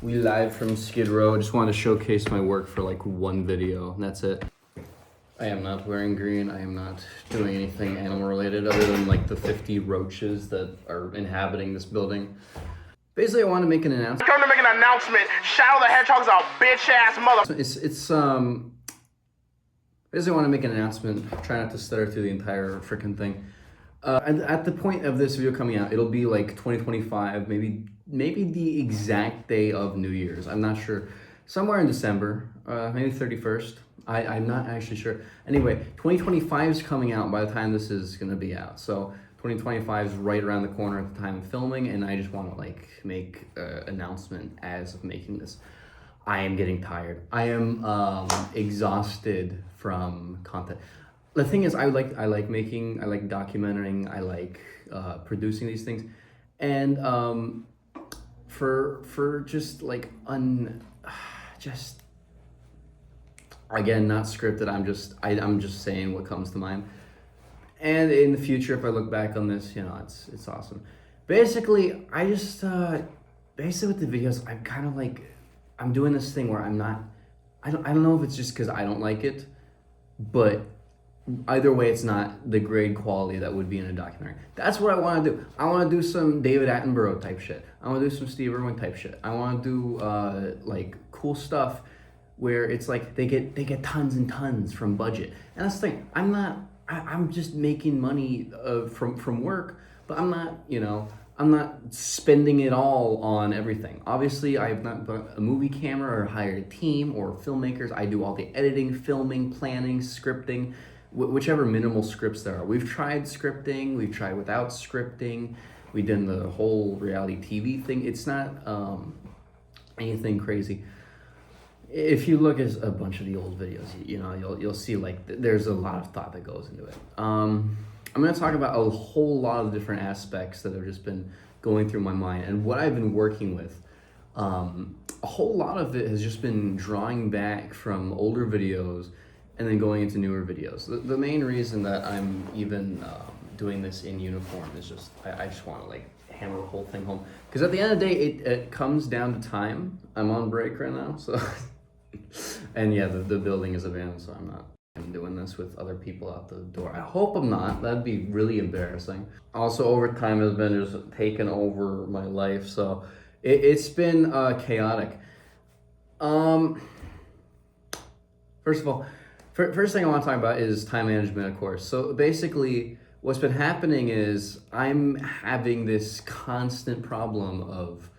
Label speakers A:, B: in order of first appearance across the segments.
A: We live from Skid Row. I just wanted to showcase my work for like one video, and that's it. I am not wearing green. I am not doing anything animal related other than like the 50 roaches that are inhabiting this building. Basically, I want to make an announcement.
B: Come to make an announcement. Shadow the Hedgehog's a bitch ass mother.
A: Basically, I want to make an announcement. Try not to stutter through the entire freaking thing. At the point of this video coming out, it'll be like 2025, maybe the exact day of New Year's. I'm not sure. Somewhere in December, maybe 31st. I'm not actually sure. Anyway, 2025 is coming out by the time this is gonna be out. So 2025 is right around the corner at the time of filming, and I just want to like make an announcement as of making this. I am getting tired. I am exhausted from content. The thing is, I like documenting, I like producing these things, and for just like again, not scripted. I'm just saying what comes to mind. And in the future, if I look back on this, you know, it's awesome. Basically, basically with the videos, I'm kind of like, I'm doing this thing where I don't know if it's just because I don't like it, but either way, it's not the grade quality that would be in a documentary. That's what I want to do. I want to do some David Attenborough type shit. I want to do some Steve Irwin type shit. I want to do like cool stuff where it's like they get tons and tons from budget. And that's the thing. I'm just making money from work, but I'm not spending it all on everything. Obviously, I have not bought a movie camera or hired a team or filmmakers. I do all the editing, filming, planning, scripting, whichever minimal scripts there are. We've tried scripting, we've tried without scripting, we did the whole reality TV thing. It's not anything crazy. If you look at a bunch of the old videos, you'll see like there's a lot of thought that goes into it. I'm going to talk about a whole lot of different aspects that have just been going through my mind and what I've been working with. A whole lot of it has just been drawing back from older videos and then going into newer videos. The main reason that I'm even doing this in uniform is just, I just want to like hammer the whole thing home. Because at the end of the day, it comes down to time. I'm on break right now, so... And yeah, the building is abandoned, so I'm not doing this with other people out the door. I hope I'm not. That'd be really embarrassing. Also, overtime has been just taken over my life, so it's been chaotic. First of all, first thing I want to talk about is time management, of course. So basically, what's been happening is I'm having this constant problem of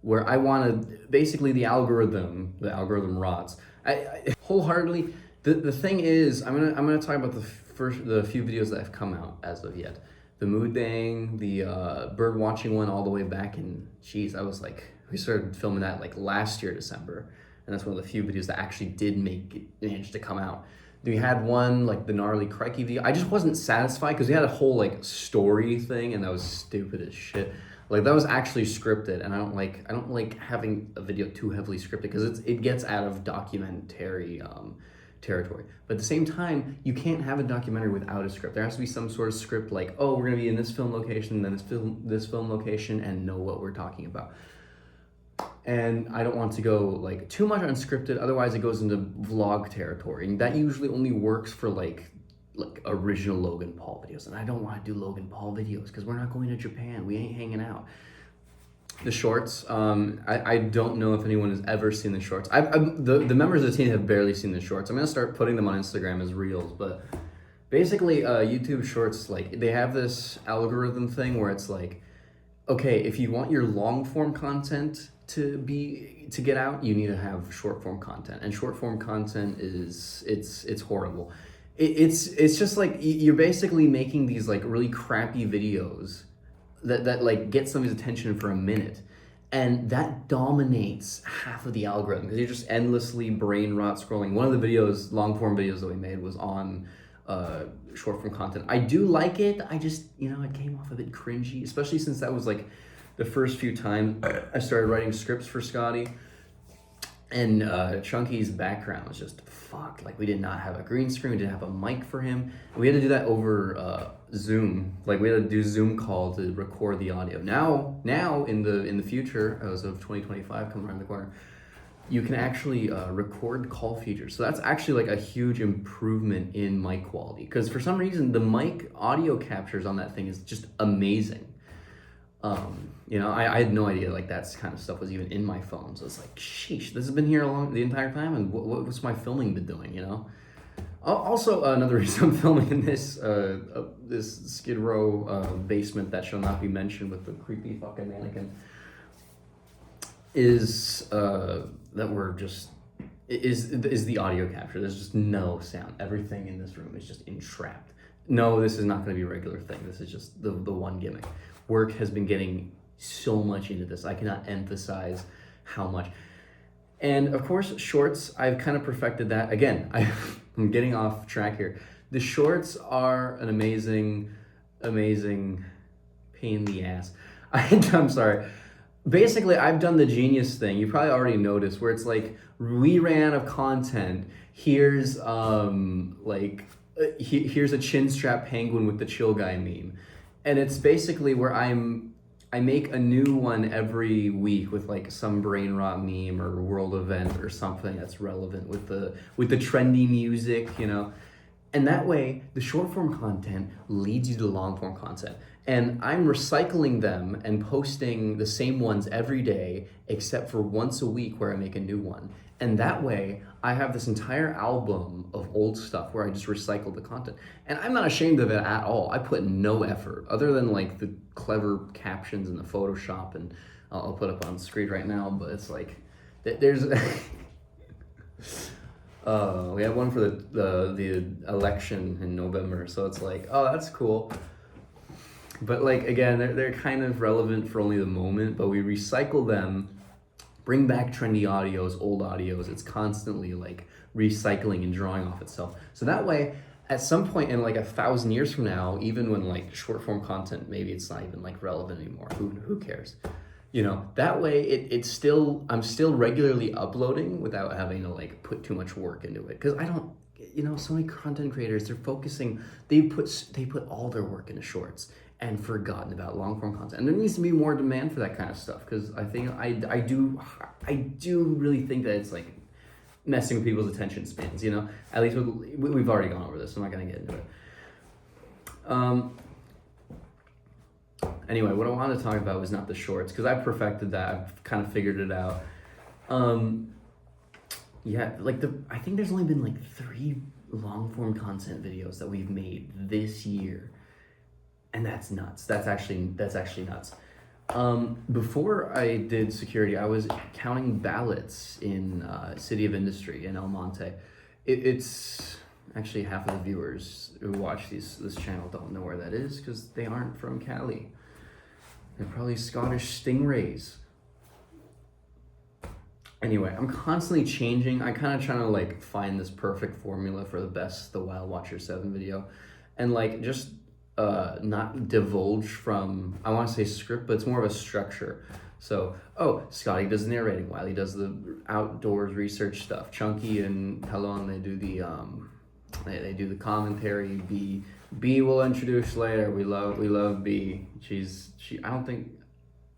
A: where I want to, basically the algorithm rots. I wholeheartedly, the thing is, I'm gonna talk about the few videos that have come out as of yet. The mood dang, the bird watching one all the way back in, we started filming that like last year, December. And that's one of the few videos that actually did manage to come out. Then we had one, like the gnarly crikey video. I just wasn't satisfied because we had a whole like story thing and that was stupid as shit. Like that was actually scripted, and I don't like having a video too heavily scripted because it gets out of documentary territory. But at the same time, you can't have a documentary without a script. There has to be some sort of script like, oh, we're gonna be in this film location, then this film location, and know what we're talking about. And I don't want to go like too much unscripted, otherwise it goes into vlog territory, and that usually only works for like original Logan Paul videos, and I don't want to do Logan Paul videos because we're not going to Japan. We ain't hanging out. The shorts, I don't know if anyone has ever seen the shorts. The members of the team have barely seen the shorts. I'm gonna start putting them on Instagram as reels, but basically YouTube shorts, like they have this algorithm thing where it's like, okay, if you want your long form content to get out, you need to have short form content, and short form content it's horrible. It's just like you're basically making these like really crappy videos that like get somebody's attention for a minute, and that dominates half of the algorithm because you're just endlessly brain rot scrolling. One of the videos, long form videos that we made was on short form content. I do like it. I just, it came off a bit cringy, especially since that was like the first few times I started writing scripts for Scotty. And Chunky's background was just fucked. Like, we did not have a green screen. We didn't have a mic for him. We had to do that over Zoom. Like, we had to do Zoom call to record the audio. Now in the future, as of 2025 coming around the corner, you can actually record call features. So that's actually like a huge improvement in mic quality. Because for some reason, the mic audio captures on that thing is just amazing. You know, I had no idea like that kind of stuff was even in my phone. So it's like, sheesh, this has been here the entire time, and what's my filming been doing, you know? Also, another reason I'm filming in this Skid Row basement that shall not be mentioned with the creepy fucking mannequin is that we're just is the audio capture. There's just no sound. Everything in this room is just entrapped. No, this is not going to be a regular thing. This is just the one gimmick. Work has been getting so much into this. I cannot emphasize how much. And of course, shorts, I've kind of perfected that. Again, I'm getting off track here. The shorts are an amazing pain in the ass. I'm sorry. Basically, I've done the genius thing. You probably already noticed where it's like, we ran out of content. Here's here's a chin strap penguin with the chill guy meme. And it's basically where I make a new one every week with like some brain rot meme or world event or something that's relevant with the trendy music, you know. And that way, the short form content leads you to long form content. And I'm recycling them and posting the same ones every day, except for once a week where I make a new one. And that way, I have this entire album of old stuff where I just recycle the content. And I'm not ashamed of it at all. I put no effort, other than like the clever captions and the Photoshop, and I'll put up on screen right now, but it's like, there's... we had one for the election in November, so it's like, oh, that's cool. But like, again, they're kind of relevant for only the moment, but we recycle them, bring back trendy audios, old audios. It's constantly like recycling and drawing off itself. So that way, at some point in like 1,000 years from now, even when like short form content, maybe it's not even like relevant anymore. Who cares? You know, that way I'm still regularly uploading without having to like put too much work into it. Cause I don't, you know, so many content creators, they put all their work into shorts and forgotten about long form content. And there needs to be more demand for that kind of stuff. Cause I think I do really think that it's like messing with people's attention spans, you know, at least we've already gone over this. So I'm not gonna get into it. Anyway, what I wanted to talk about was not the shorts, because I've perfected that. I've kind of figured it out. Yeah, like I think there's only been like 3 long form content videos that we've made this year. And that's nuts. That's actually nuts. Before I did security, I was counting ballots in City of Industry in El Monte. It's actually half of the viewers who watch this channel don't know where that is because they aren't from Cali. They're probably Scottish stingrays. Anyway, I'm constantly changing. I'm kind of trying to like find this perfect formula for the Wild Watcher 7 video, and like just not divulge from, I want to say script, but it's more of a structure. So, Scotty does the narrating, Wiley does the outdoors research stuff, Chunky and Helon, they do they do the commentary. B will introduce later. We love B. I don't think,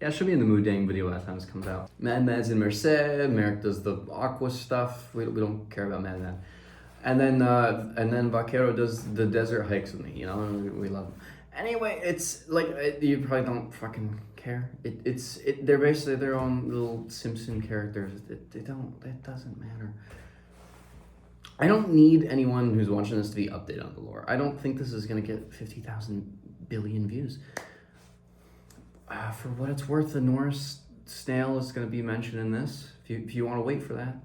A: yeah, she'll be in the DENG video by the time this comes out. Mad's in Merced. Merrick does the aqua stuff. We don't care about Mad. And then Vaquero does the desert hikes with me, you know, and we love him. Anyway, it's like, you probably don't fucking care. They're basically their own little Simpson characters. It doesn't matter. I don't need anyone who's watching this to be updated on the lore. I don't think this is gonna get 50,000 billion views. For what it's worth, the Norris snail is gonna be mentioned in this. If you want to wait for that,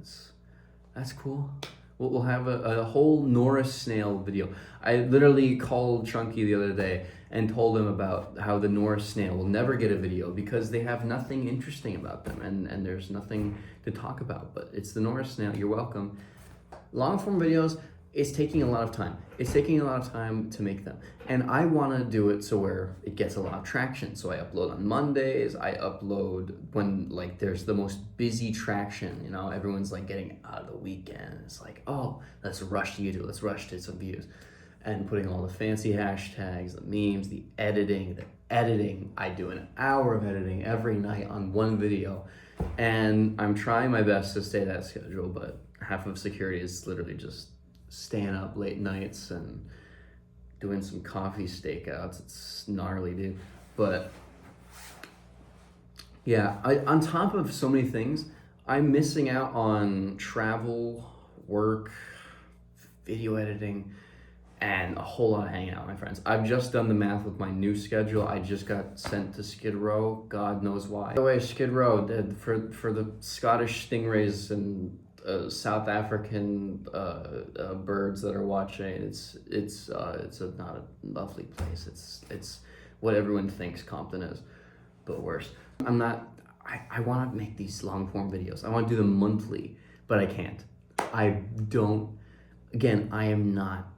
A: that's cool. We'll have a whole Norris snail video. I literally called Chunky the other day and told him about how the Norris snail will never get a video because they have nothing interesting about them and there's nothing to talk about. But it's the Norris snail. You're welcome. Long form videos, it's taking a lot of time. It's taking a lot of time to make them. And I want to do it so where it gets a lot of traction. So I upload on Mondays, I upload when like there's the most busy traction, you know, everyone's like getting out of the weekend. It's like, oh, let's rush to YouTube, let's rush to some views. And putting all the fancy hashtags, the memes, the editing. I do an hour of editing every night on one video. And I'm trying my best to stay that schedule, but half of security is literally just staying up late nights and doing some coffee stakeouts. It's gnarly, dude. But yeah, on top of so many things, I'm missing out on travel, work, video editing, and a whole lot of hanging out with my friends. I've just done the math with my new schedule. I just got sent to Skid Row. God knows why. By the way, Skid Row, for the Scottish stingrays and South African birds that are watching, it's not a lovely place. It's what everyone thinks Compton is, but worse. I want to make these long form videos. I want to do them monthly, but I can't. I don't. Again, I am not.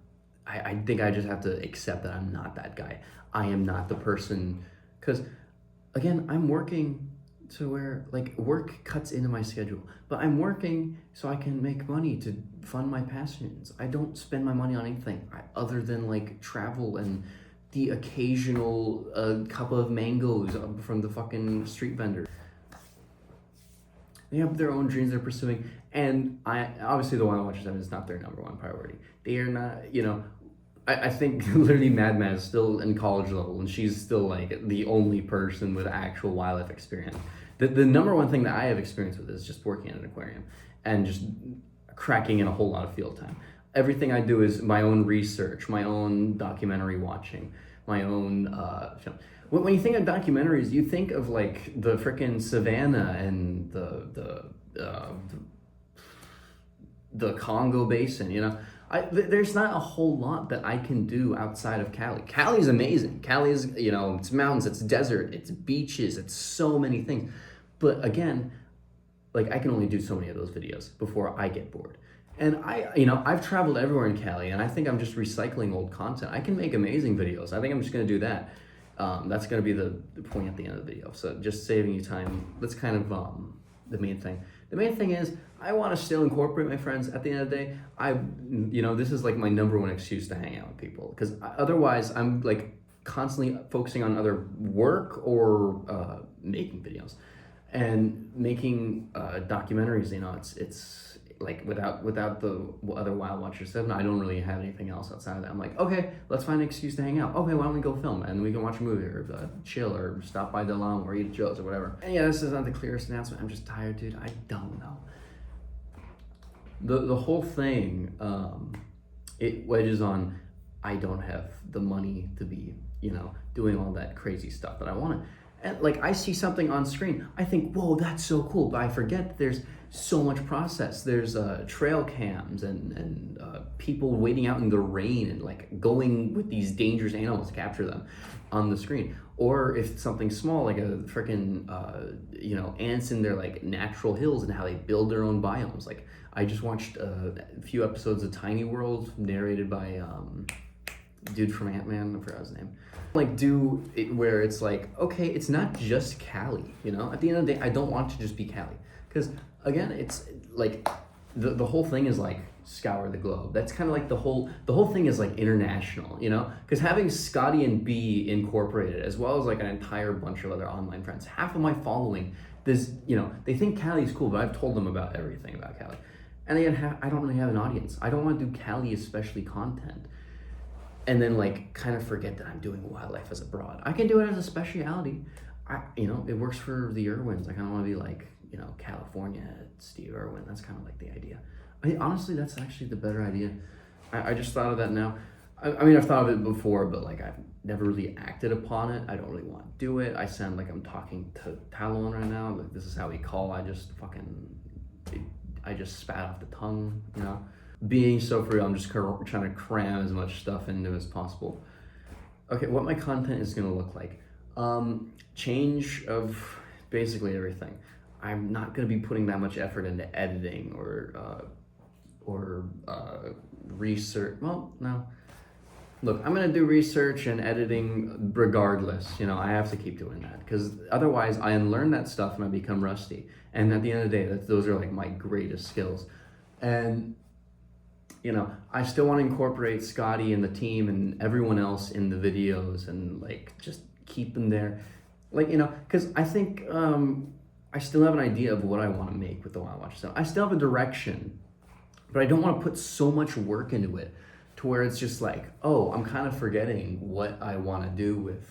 A: I think I just have to accept that I'm not that guy. I am not the person, because again, I'm working to where like work cuts into my schedule, but I'm working so I can make money to fund my passions. I don't spend my money on anything other than like travel and the occasional couple of mangoes from the fucking street vendor. They have their own dreams they're pursuing, and I obviously the one I watch them is not their number one priority. They are not, you know. I think literally Mad is still in college level, and she's still like the only person with actual wildlife experience. The number one thing that I have experience with is just working at an aquarium and just cracking in a whole lot of field time. Everything I do is my own research, my own documentary watching, my own film. When you think of documentaries, you think of like the frickin' savannah and the Congo Basin, you know. There's not a whole lot that I can do outside of Cali. Cali is amazing. Cali is, you know, it's mountains, it's desert, it's beaches, it's so many things. But again, like I can only do so many of those videos before I get bored. And I've traveled everywhere in Cali, and I think I'm just recycling old content. I can make amazing videos. I think I'm just gonna do that. That's gonna be the point at the end of the video. So just saving you time. That's kind of the main thing. The main thing is I want to still incorporate my friends. At the end of the day, this is like my number one excuse to hang out with people, because otherwise I'm like constantly focusing on other work or making videos and making documentaries. You know, it's like without the other Wild Watchers 7, I don't really have anything else outside of that. I'm like, okay, let's find an excuse to hang out. Okay, why don't we go film and we can watch a movie or chill or stop by Delon or eat at Joe's or whatever. And yeah, this is not the clearest announcement. I'm just tired, dude. I don't know. The whole thing, it wedges on I don't have the money to be, you know, doing all that crazy stuff that I want to. And like I see something on screen, I think, whoa, that's so cool. But I forget that there's so much process. There's trail cams and people waiting out in the rain and like going with these dangerous animals to capture them on the screen. Or if something small, like a freaking, ants in their like natural hills and how they build their own biomes. Like I just watched a few episodes of Tiny World narrated by dude from Ant-Man, I forgot his name. Like do it where it's like, okay, it's not just Cali, you know? At the end of the day, I don't want to just be Cali. Because again, it's like the whole thing is like scour the globe. That's kind of like the whole thing is like international, you know? Because having Scotty and B incorporated, as well as like an entire bunch of other online friends, half of my following, this, you know, they think Cali's cool, but I've told them about everything about Cali. And again, I don't really have an audience. I don't want to do Cali especially content and then like kind of forget that I'm doing wildlife as abroad. I can do it as a speciality. It works for the Irwins. I kind of want to be like, you know, California, Steve Irwin. That's kind of like the idea. Honestly, that's actually the better idea. I just thought of that now. I mean, I've thought of it before, but like I've never really acted upon it. I don't really want to do it. I sound like I'm talking to Talon right now. Like this is how we call. I just spat off the tongue, you know. Being so free, I'm just trying to cram as much stuff into as possible. Okay, what my content is gonna look like. Change of basically everything. I'm not gonna be putting that much effort into editing or research. Well, no. Look, I'm gonna do research and editing regardless. You know, I have to keep doing that because otherwise I unlearn that stuff and I become rusty. And at the end of the day, those are like my greatest skills. And you know, I still want to incorporate Scotty and the team and everyone else in the videos and like just keep them there. Like, you know, because I think I still have an idea of what I want to make with the Wild Watch stuff. I still have a direction, but I don't want to put so much work into it to where it's just like, oh, I'm kind of forgetting what I want to do with.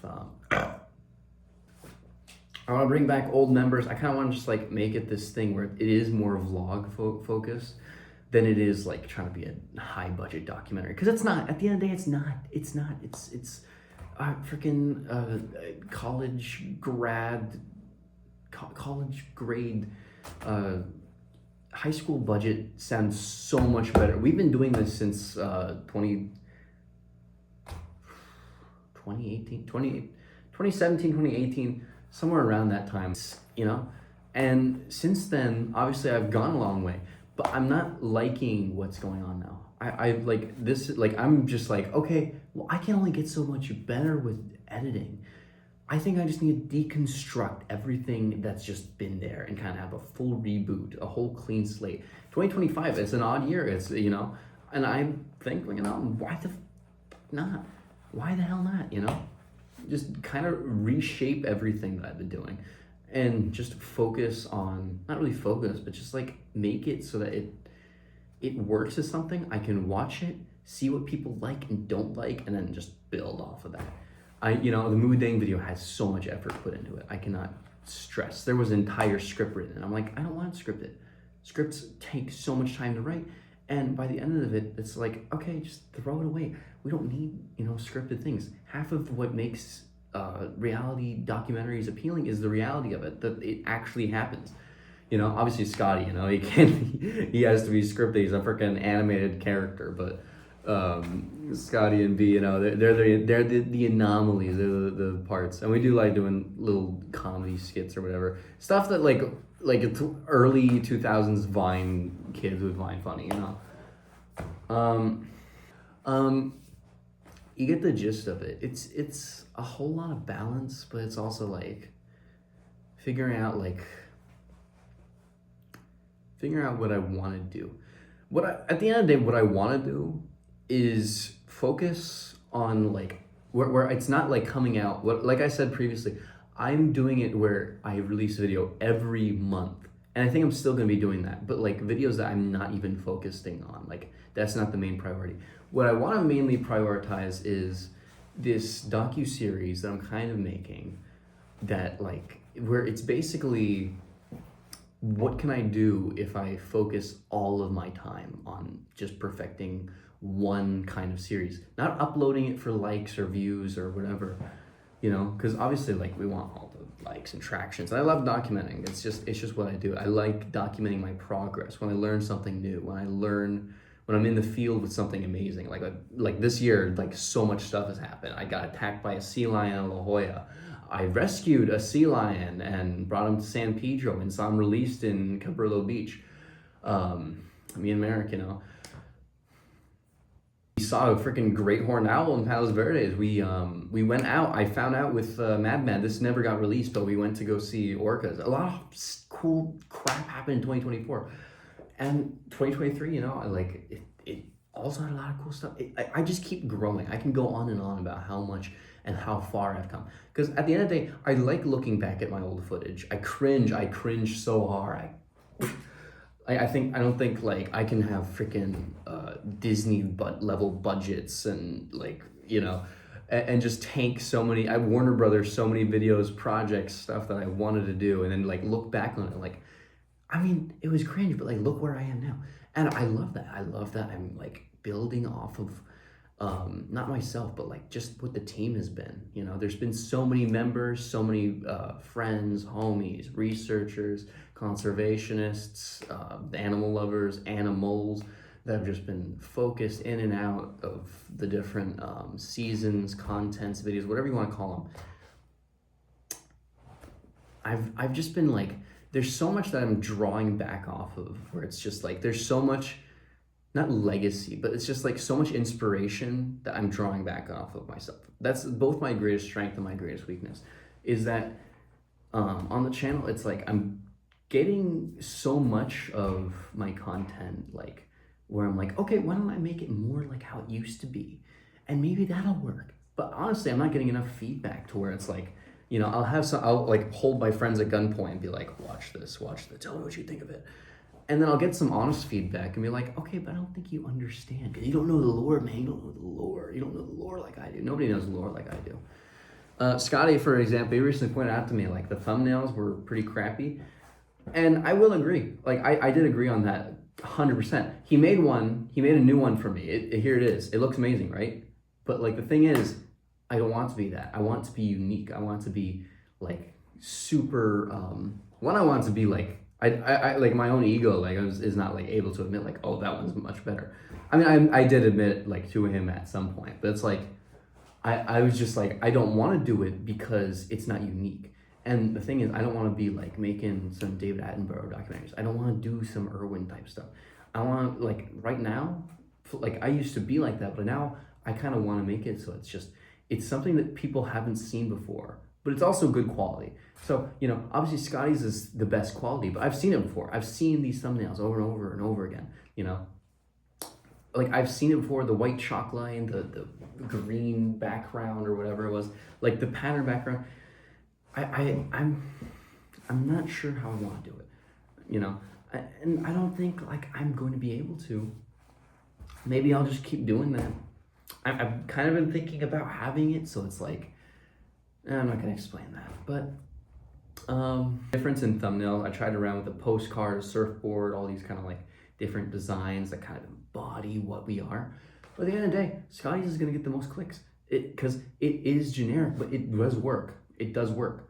A: I want to bring back old members. I kind of want to just like make it this thing where it is more vlog focused than it is like trying to be a high budget documentary. Because it's not. At the end of the day, it's not. It's freaking college grade. High school budget sounds so much better. We've been doing this since 2017, 2018, somewhere around that time, you know? And since then, obviously I've gone a long way, but I'm not liking what's going on now. I like this, like, I'm just like, okay, well, I can only get so much better with editing. I think I just need to deconstruct everything that's just been there and kind of have a full reboot, a whole clean slate. 2025, it's an odd year, it's, you know, and I think, you know, why the not? Why the hell not, you know? Just kind of reshape everything that I've been doing and just focus on, not really focus, but just like make it so that it works as something. I can watch it, see what people like and don't like, and then just build off of that. You know, the Moo Dang video has so much effort put into it. I cannot stress. There was an entire script written, and I'm like, I don't want it scripted. Scripts take so much time to write, and by the end of it, it's like, okay, just throw it away. We don't need, you know, scripted things. Half of what makes reality documentaries appealing is the reality of it, that it actually happens. You know, obviously Scotty, you know, he has to be scripted. He's a freaking animated character, but Scotty and B, you know, they're the anomalies, they're the parts, and we do like doing little comedy skits or whatever stuff that like it's early 2000s Vine kids would find funny, you know. You get the gist of it. It's a whole lot of balance, but it's also like figuring out what I want to do. At the end of the day, what I want to do is focus on like where it's not like coming out. Like I said previously, I'm doing it where I release a video every month, and I think I'm still gonna be doing that. But like videos that I'm not even focusing on, like that's not the main priority. What I want to mainly prioritize is this docu-series that I'm kind of making, that like where it's basically, what can I do if I focus all of my time on just perfecting one kind of series, not uploading it for likes or views or whatever, you know, because obviously like we want all the likes and tractions. I love documenting. It's just what I do. I like documenting my progress when I learn something new, when I'm in the field with something amazing. Like this year, like so much stuff has happened. I got attacked by a sea lion in La Jolla. I rescued a sea lion and brought him to San Pedro and saw him released in Cabrillo Beach. Me and Merrick, you know. We saw a freaking great horned owl in Palos Verdes. We went out. I found out with Madman, this never got released, but we went to go see orcas. A lot of cool crap happened in 2024. And 2023, you know, it also had a lot of cool stuff. I just keep growing. I can go on and on about how much and how far I've come. Because at the end of the day, I like looking back at my old footage. I cringe so hard. I don't think like I can have freaking Disney level budgets and like, you know, and just take so many, I Warner Brothers, so many videos, projects, stuff that I wanted to do, and then like look back on it like, I mean, it was cringe, but like look where I am now. And I love that. I'm like building off of not myself, but like just what the team has been. You know, there's been so many members, so many friends, homies, researchers, conservationists, animal lovers, animals that have just been focused in and out of the different seasons, contents, videos, whatever you want to call them. I've just been like, there's so much that I'm drawing back off of, where it's just like there's so much not legacy, but it's just like so much inspiration that I'm drawing back off of myself. That's both my greatest strength and my greatest weakness, is that on the channel, it's like I'm getting so much of my content, like where I'm like, okay, why don't I make it more like how it used to be? And maybe that'll work. But honestly, I'm not getting enough feedback to where it's like, you know, I'll like hold my friends at gunpoint and be like, watch this, tell me what you think of it. And then I'll get some honest feedback and be like, okay, but I don't think you understand, because you don't know the lore, man. You don't know the lore. You don't know the lore like I do. Nobody knows the lore like I do. Scotty, for example, he recently pointed out to me, like, the thumbnails were pretty crappy. And I will agree. Like, I did agree on that 100%. He made a new one for me. Here it is. It looks amazing, right? But, like, the thing is, I don't want it to be that. I want it to be unique. I want it to be, like, super, I want it to be, like, I like, my own ego, like, is not, like, able to admit, like, oh, that one's much better. I mean, I did admit, like, to him at some point, but it's like, I was just like, I don't want to do it because it's not unique. And the thing is, I don't want to be, like, making some David Attenborough documentaries. I don't want to do some Irwin type stuff. I want, like, right now, like, I used to be like that, but now I kind of want to make it so it's something that people haven't seen before, but it's also good quality. So, you know, obviously Scotty's is the best quality, but I've seen it before. I've seen these thumbnails over and over and over again, you know? Like, I've seen it before, the white chalk line, the green background or whatever it was, like the pattern background. I'm not sure how I want to do it, you know? And I don't think, like, I'm going to be able to. Maybe I'll just keep doing that. I've kind of been thinking about having it, so it's like, I'm not going to explain that, but difference in thumbnails. I tried around with a postcard, a surfboard, all these kind of like different designs that kind of embody what we are. But at the end of the day, Scotty's is going to get the most clicks because it is generic, but it does work. It does work.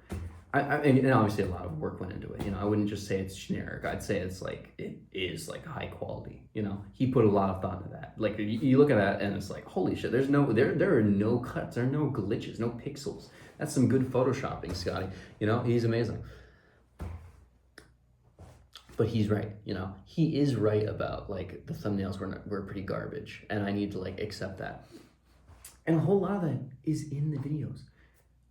A: And obviously a lot of work went into it. You know, I wouldn't just say it's generic. I'd say it's like, it is like high quality. You know, he put a lot of thought into that. Like, you look at that and it's like, holy shit, there are no cuts, there are no glitches, no pixels. That's some good photoshopping, Scotty. You know, he's amazing. But he's right, you know, he is right about, like, the thumbnails were pretty garbage, and I need to, like, accept that. And a whole lot of that is in the videos.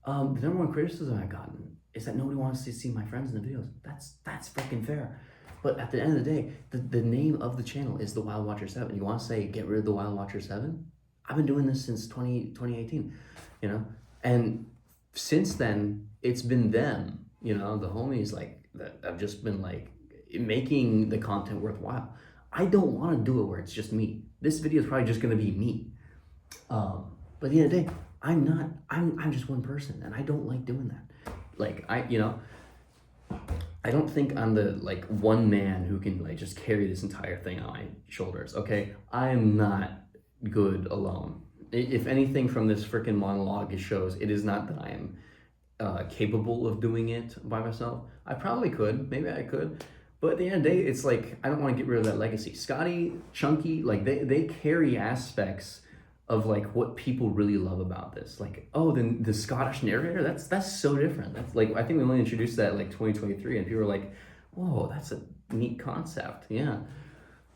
A: The number one criticism I've gotten is that nobody wants to see my friends in the videos. That's freaking fair. But at the end of the day, the name of the channel is The Wild Watcher 7. You want to say, get rid of The Wild Watcher 7? I've been doing this since 2018, you know? And since then, it's been them, you know, the homies, like, that I've just been, like, making the content worthwhile. I don't want to do it where it's just me. This video is probably just going to be me. But at the end of the day, I'm just one person, and I don't like doing that. Like, you know, I don't think I'm the, like, one man who can, like, just carry this entire thing on my shoulders, okay? I am not good alone. If anything from this freaking monologue, it shows it is not that I am capable of doing it by myself. I probably could, maybe I could, but at the end of the day, it's like, I don't want to get rid of that legacy. Scotty, Chunky, like, they carry aspects of, like, what people really love about this. Like, oh, then the Scottish narrator, that's so different. That's, like, I think we only introduced that, like, 2023, and people were like, whoa, that's a neat concept, yeah.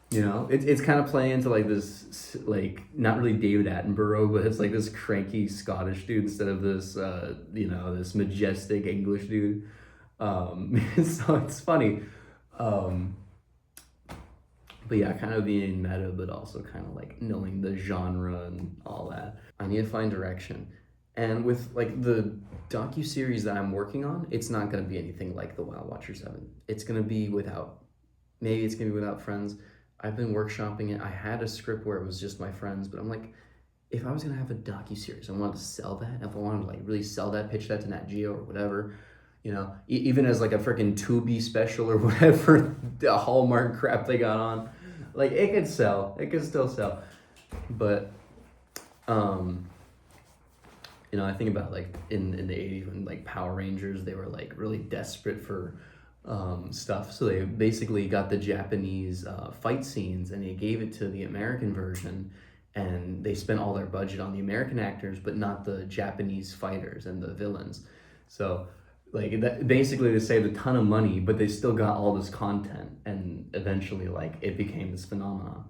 A: You know, it's kind of playing into, like, this, like, not really David Attenborough, but it's like this cranky Scottish dude instead of this, you know, this majestic English dude. So it's funny. But yeah, kind of being meta, but also kind of, like, knowing the genre and all that. I need to find direction. And with, like, the docu-series that I'm working on, it's not going to be anything like The Wild Watcher 7. It's going to be maybe it's going to be without friends. I've been workshopping it. I had a script where it was just my friends, but I'm like, if I was gonna have a docu-series, I wanted to sell that, if I wanted to, like, really sell that, pitch that to Nat Geo or whatever, you know, even as, like, a freaking Tubi special or whatever, the Hallmark crap they got on, like, it could sell, it could still sell. But, you know, I think about, like, in the 80s when, like, Power Rangers, they were, like, really desperate for stuff, so they basically got the Japanese fight scenes and they gave it to the American version, and they spent all their budget on the American actors but not the Japanese fighters and the villains. So, like, that, basically they saved a ton of money, but they still got all this content, and eventually, like, it became this phenomenon.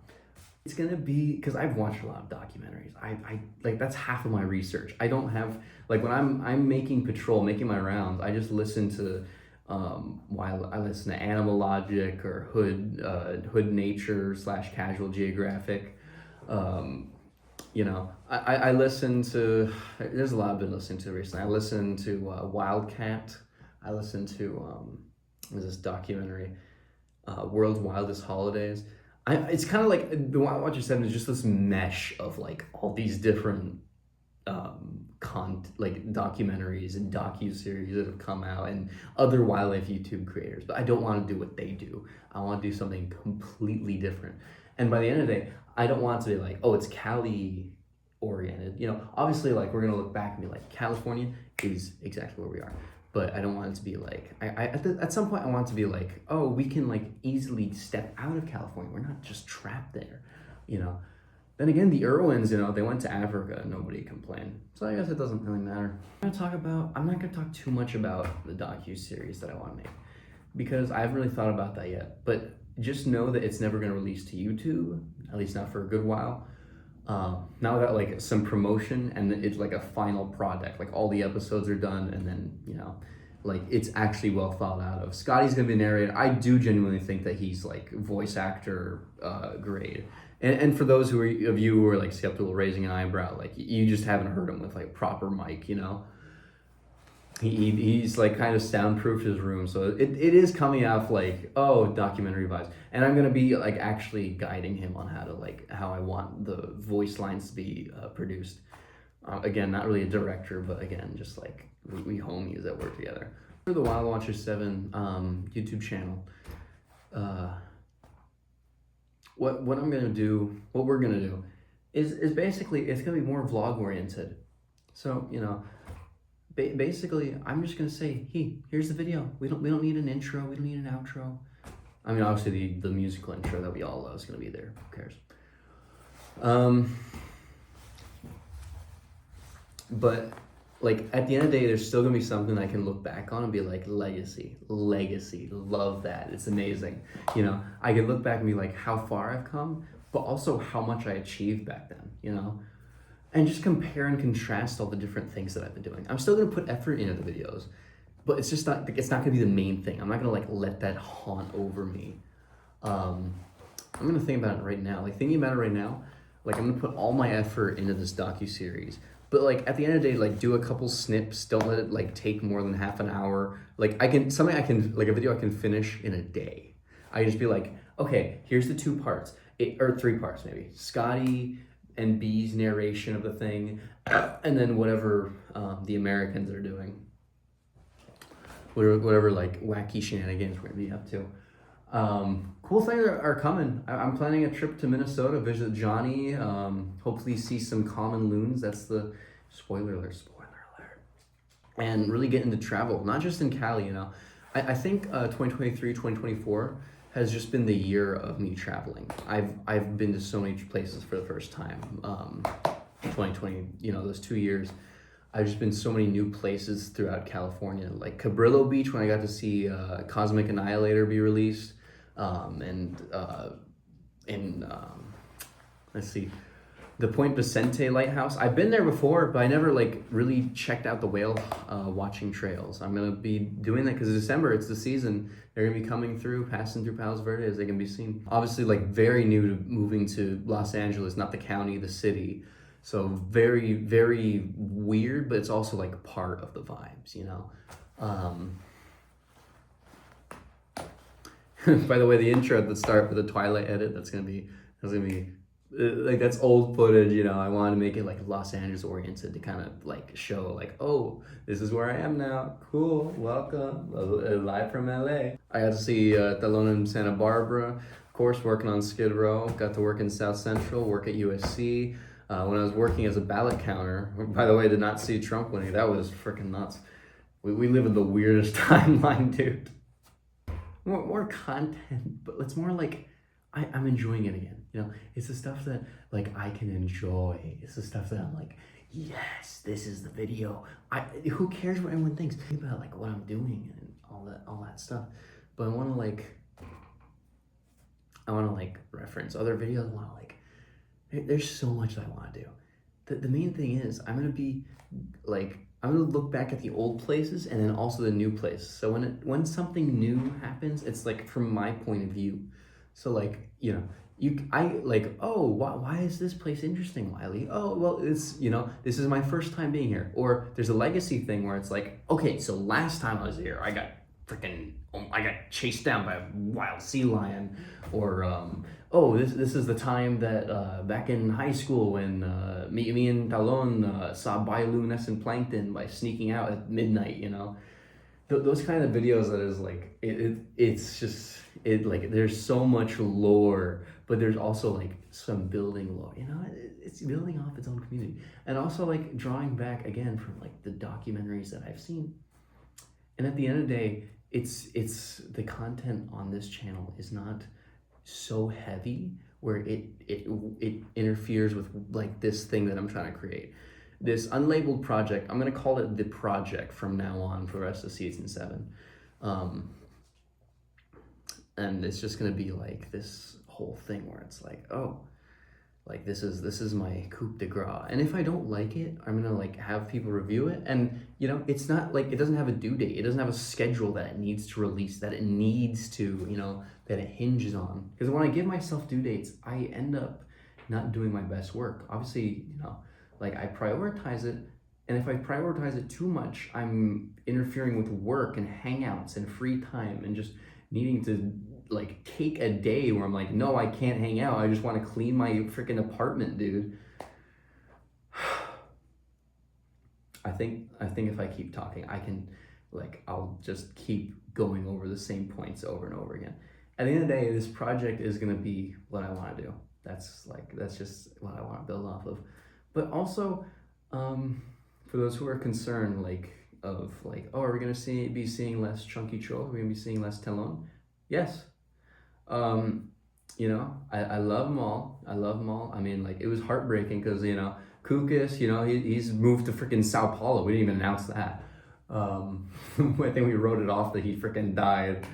A: It's gonna be, because I've watched a lot of documentaries. I like, that's half of my research. I don't have, like, when I'm making patrol, making my rounds, I just listen to while I listen to Animal Logic or Hood Nature / Casual Geographic. You know, I listen to, there's a lot I've been listening to recently. I listen to Wildcat. I listen to there's this documentary, World's Wildest Holidays. It's kind of like, the Wild Watcher 7 is just this mesh of like all these different like documentaries and docu-series that have come out, and other wildlife YouTube creators. But I don't want to do what they do. I want to do something completely different. And by the end of the day, I don't want it to be like, oh, it's Cali oriented. You know, obviously, like, we're gonna look back and be like, California is exactly where we are. But I don't want it to be like, at some point I want it to be like, oh, we can like easily step out of California. We're not just trapped there, you know. Then again, the Irwins, you know, they went to Africa and nobody complained. So I guess it doesn't really matter. I'm not gonna talk too much about the docu-series that I want to make, because I haven't really thought about that yet. But just know that it's never gonna release to YouTube, at least not for a good while. Now that like some promotion and it's like a final product, like all the episodes are done, and then, you know, like it's actually well thought out of. Scotty's gonna be narrated. I do genuinely think that he's like voice actor grade. And for those of you who are like skeptical, raising an eyebrow, like you just haven't heard him with like proper mic, you know. He's like kind of soundproofed his room, so it is coming off like, oh, documentary vibes. And I'm gonna be like actually guiding him on how I want the voice lines to be produced. Again, not really a director, but again, just like we homies that work together. For the Wild Watcher 7 YouTube channel, what we're gonna do is basically, it's gonna be more vlog oriented. So, you know, basically, I'm just gonna say, hey, here's the video. We don't need an intro. We don't need an outro. I mean, obviously the musical intro that we all love is gonna be there. Who cares? But like at the end of the day, there's still gonna be something I can look back on and be like, legacy, love that. It's amazing. You know, I can look back and be like, how far I've come, but also how much I achieved back then. You know. And just compare and contrast all the different things that I've been doing. I'm still gonna put effort into the videos, but it's not gonna be the main thing. I'm not gonna like let that haunt over me. I'm gonna think about it right now. Like thinking about it right now, like I'm gonna put all my effort into this docu-series. But like at the end of the day, like do a couple snips, don't let it like take more than half an hour. Like a video I can finish in a day. I just be like, okay, here's the 2 parts, or 3 parts maybe. Scotty and B's narration of the thing, and then whatever the Americans are doing, whatever like wacky shenanigans we're gonna be up to. Cool things are coming. I'm planning a trip to Minnesota, visit Johnny, hopefully see some common loons. That's the spoiler alert. And really get into travel, not just in Cali, you know. I think 2023, 2024 has just been the year of me traveling. I've been to so many places for the first time. 2020, you know, those 2 years, I've just been so many new places throughout California, like Cabrillo Beach when I got to see Cosmic Annihilator be released, let's see, the Point Vicente Lighthouse. I've been there before, but I never like really checked out the whale watching trails. I'm gonna be doing that because December, it's the season. They're gonna be coming through, passing through Palos Verdes. They can be seen. Obviously, like very new to moving to Los Angeles, not the county, the city. So very, very weird, but it's also like part of the vibes, you know. By the way, the intro at the start with the Twilight edit, that's gonna be like, that's old footage, you know. I wanted to make it like Los Angeles oriented to kind of like show like, oh, this is where I am now. Cool, welcome, live from LA. I got to see Talon in Santa Barbara, of course, working on Skid Row. Got to work in South Central, work at USC. When I was working as a ballot counter, by the way, did not see Trump winning. That was freaking nuts. We live in the weirdest timeline, dude. More content, but it's more like I'm enjoying it again. You know, it's the stuff that like I can enjoy. It's the stuff that I'm like, yes, this is the video. Who cares what anyone thinks? Think about like what I'm doing and all that stuff. But I want to like reference other videos. I want to like There's so much that I want to do. The main thing is I'm gonna look back at the old places and then also the new places. So when something new happens, it's like from my point of view. So like, oh, why is this place interesting, Wiley? Oh, well, it's, this is my first time being here. Or there's a legacy thing where it's like, okay, so last time I was here, I got chased down by a wild sea lion. Or, this is the time that back in high school when me and Talon saw bioluminescent plankton by sneaking out at midnight, those kind of videos that is like, it's just, there's so much lore, but there's also like some building lore, it's building off its own community. And also like drawing back again from like the documentaries that I've seen. And at the end of the day, it's the content on this channel is not so heavy where it interferes with like this thing that I'm trying to create. This unlabeled project, I'm gonna call it the project from now on for the rest of season 7. And it's just gonna be like this whole thing where it's like, oh, like this is my coup de grace. And if I don't like it, I'm gonna like have people review it. And it's not like, it doesn't have a due date. It doesn't have a schedule that it needs to release, that it needs to, that it hinges on. Because when I give myself due dates, I end up not doing my best work. Obviously, like I prioritize it. And if I prioritize it too much, I'm interfering with work and hangouts and free time and just needing to like take a day where I'm like, no, I can't hang out. I just want to clean my freaking apartment, dude. I think if I keep talking, I can I'll just keep going over the same points over and over again. At the end of the day, this project is going to be what I want to do. That's just what I want to build off of. But also, for those who are concerned, oh, are we going to be seeing less Chunky Troll? Are we going to be seeing less Talon? Yes. I love them all. I mean, it was heartbreaking because, Kukas, he's moved to freaking Sao Paulo. We didn't even announce that. I think we wrote it off that he freaking died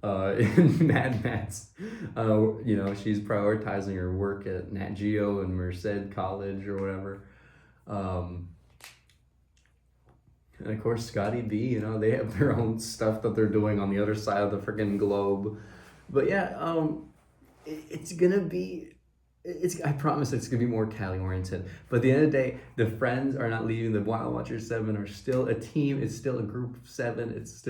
A: in Mad Max. She's prioritizing her work at Nat Geo and Merced College or whatever. And of course, Scotty B, they have their own stuff that they're doing on the other side of the freaking globe. But yeah, I promise it's gonna be more Cali oriented. But at the end of the day, the friends are not leaving. The Wild Watchers 7 are still a team. It's still a group of 7. It is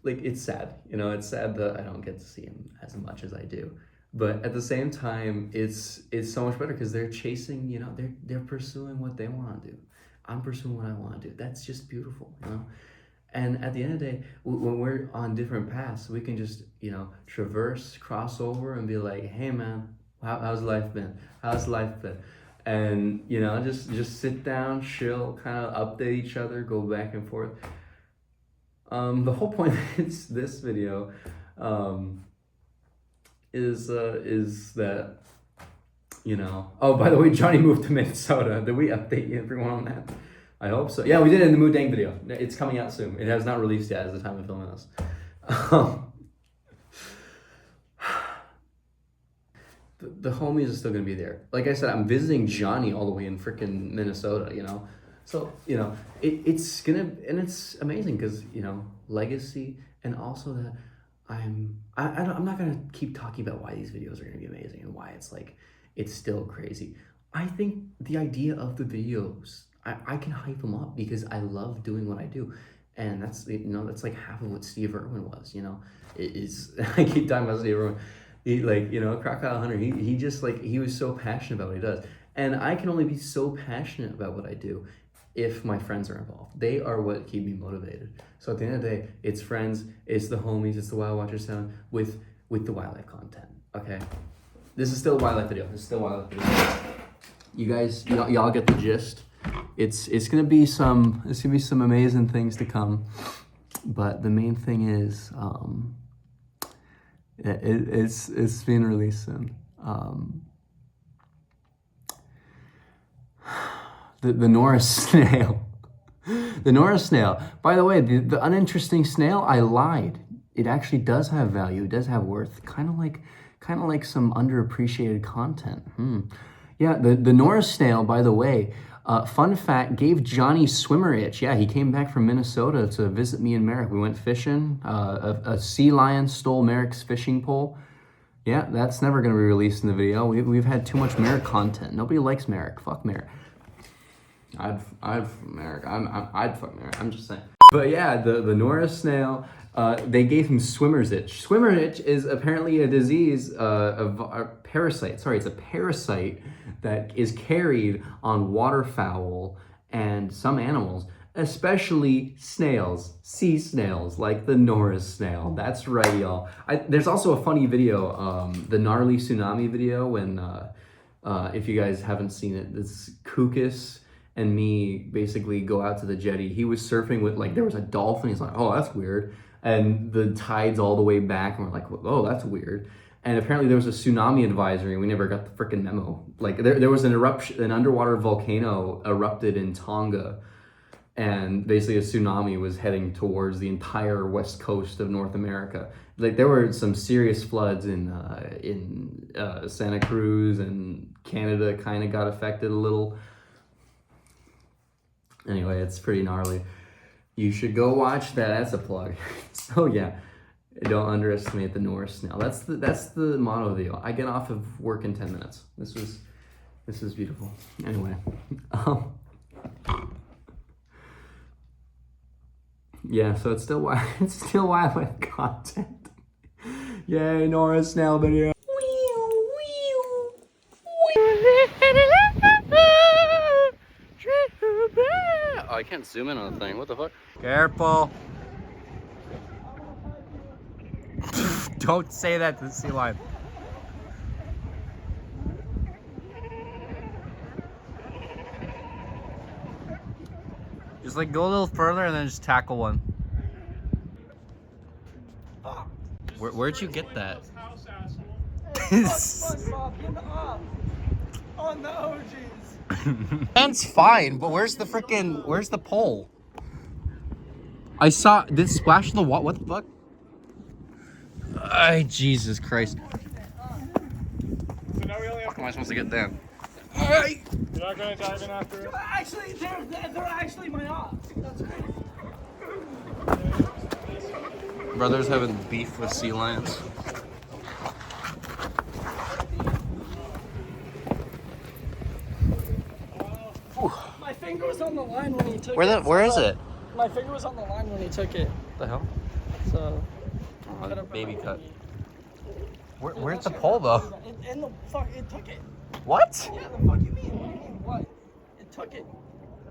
A: it's sad. It's sad that I don't get to see him as much as I do. But at the same time, it's so much better because they're chasing, they're pursuing what they want to do. I'm pursuing what I want to do. That's just beautiful, And at the end of the day, when we're on different paths, we can just, cross over and be like, hey man, how's life been? And, just sit down, chill, kind of update each other, go back and forth. The whole point of this video, is that, oh, by the way, Johnny moved to Minnesota. Did we update everyone on that? I hope so. Yeah, we did it in the DENG video. It's coming out soon. It has not released yet at the time of filming this. The homies are still gonna be there. Like I said, I'm visiting Johnny all the way in freaking Minnesota, So, it's gonna, and it's amazing because, legacy, and also that I'm not gonna keep talking about why these videos are gonna be amazing and why it's still crazy. I think the idea of the videos, I can hype them up because I love doing what I do. And that's, that's like half of what Steve Irwin was, It is, I keep talking about Steve Irwin. He Crocodile Hunter, he just he was so passionate about what he does. And I can only be so passionate about what I do if my friends are involved. They are what keep me motivated. So at the end of the day, it's friends, it's the homies, it's the Wild Watchers 7 with the wildlife content, okay? This is still a wildlife video. You guys, y'all get the gist. It's gonna be some amazing things to come, but the main thing is it's being released soon. The Norris snail. The Norris snail. By the way, the uninteresting snail, I lied. It actually does have value. It does have worth. Kind of kind of like some underappreciated content. Yeah, the Norris snail, by the way, fun fact, gave Johnny swimmer itch. Yeah, he came back from Minnesota to visit me and Merrick. We went fishing. A sea lion stole Merrick's fishing pole. Yeah, that's never going to be released in the video. We've had too much Merrick content. Nobody likes Merrick. Fuck Merrick. I'd fuck Merrick. I'd fuck Merrick. I'm just saying. But yeah, the Norris snail, they gave him swimmer's itch. Swimmer itch is apparently a disease of a parasite. Sorry, it's a parasite that is carried on waterfowl and some animals, especially snails, sea snails, like the Norris snail. That's right, y'all. There's also a funny video, the gnarly tsunami video, when, if you guys haven't seen it, this Kukus and me basically go out to the jetty. He was surfing with, like, there was a dolphin. He's like, oh, that's weird. And the tide's all the way back, and we're like, oh, that's weird. And apparently there was a tsunami advisory, and we never got the freaking memo. Like, there was an eruption, an underwater volcano erupted in Tonga, and basically a tsunami was heading towards the entire west coast of North America. Like, there were some serious floods in Santa Cruz, and Canada kind of got affected a little. Anyway, it's pretty gnarly. You should go watch that. That's a plug. So yeah, don't underestimate the Norris snail. That's the motto of the video. I get off of work in 10 minutes. This is beautiful. Anyway, yeah. So it's still wildlife content. Yay, Norris snail video. Oh, I can't zoom in on the thing. What the fuck?
C: Careful. Don't say that to the sea lion. Just like go a little further and then just tackle one. Where'd you get that?
D: Oh no, jeez.
C: That's fine, but where's the pole? I saw this splash in the water. What the fuck? Jesus Christ.
D: So now we only have
C: How am I supposed to get down?
D: You're not gonna dive in after it?
E: Actually, they're actually my ops. That's crazy.
C: Brothers having beef with sea lions.
E: My finger was on the line when he took
C: Where
E: it.
C: is it?
E: My finger was on the line when he took it.
C: What the hell?
E: So.
C: Oh, the baby cut. Where's the pole though?
E: It took it.
C: What?
E: Yeah, the fuck you mean? What do you mean? What? It took it.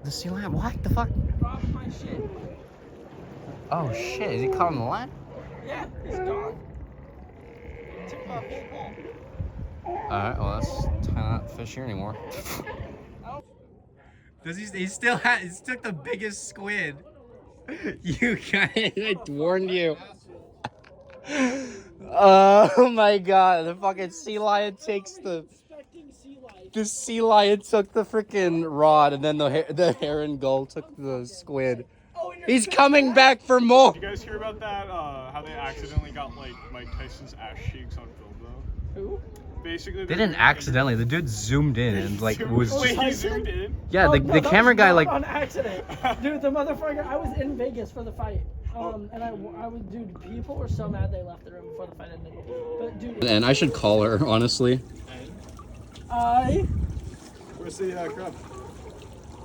C: The sea lion? What the fuck?
E: It robbed my shit.
C: Oh shit! Is he caught on the line?
E: Yeah, he's gone. It took my whole pole.
C: All right. Well, that's not fish here anymore. Does he still took the biggest squid? You guys, I warned you. Oh my god, the fucking sea lion takes the sea lion took the freaking rod, and then the heron gull took the squid. He's coming back for more.
D: Did you guys hear about that? How they accidentally got like Mike Tyson's ass cheeks on film though?
E: Who?
D: Basically,
C: They didn't accidentally. The dude zoomed in and like was.
D: Wait, he zoomed in?
C: Yeah, the
E: that
C: camera
E: was
C: guy
E: not
C: like.
E: on accident. Dude, the motherfucker, I was in Vegas for the fight. And I was, dude, people were so mad they left the room before the fight ended. But dude,
C: And I should call her, honestly.
D: Where's the crab?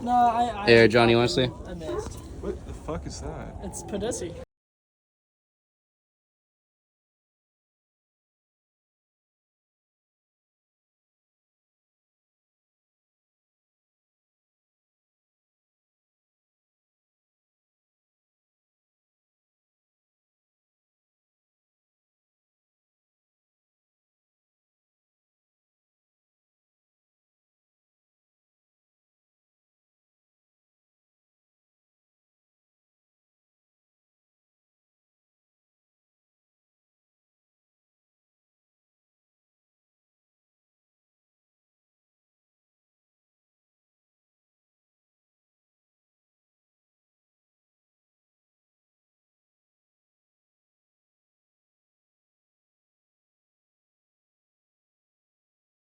E: No,
C: Here, Johnny, you wanna see?
E: I missed.
D: What the fuck is that?
E: It's Padissi.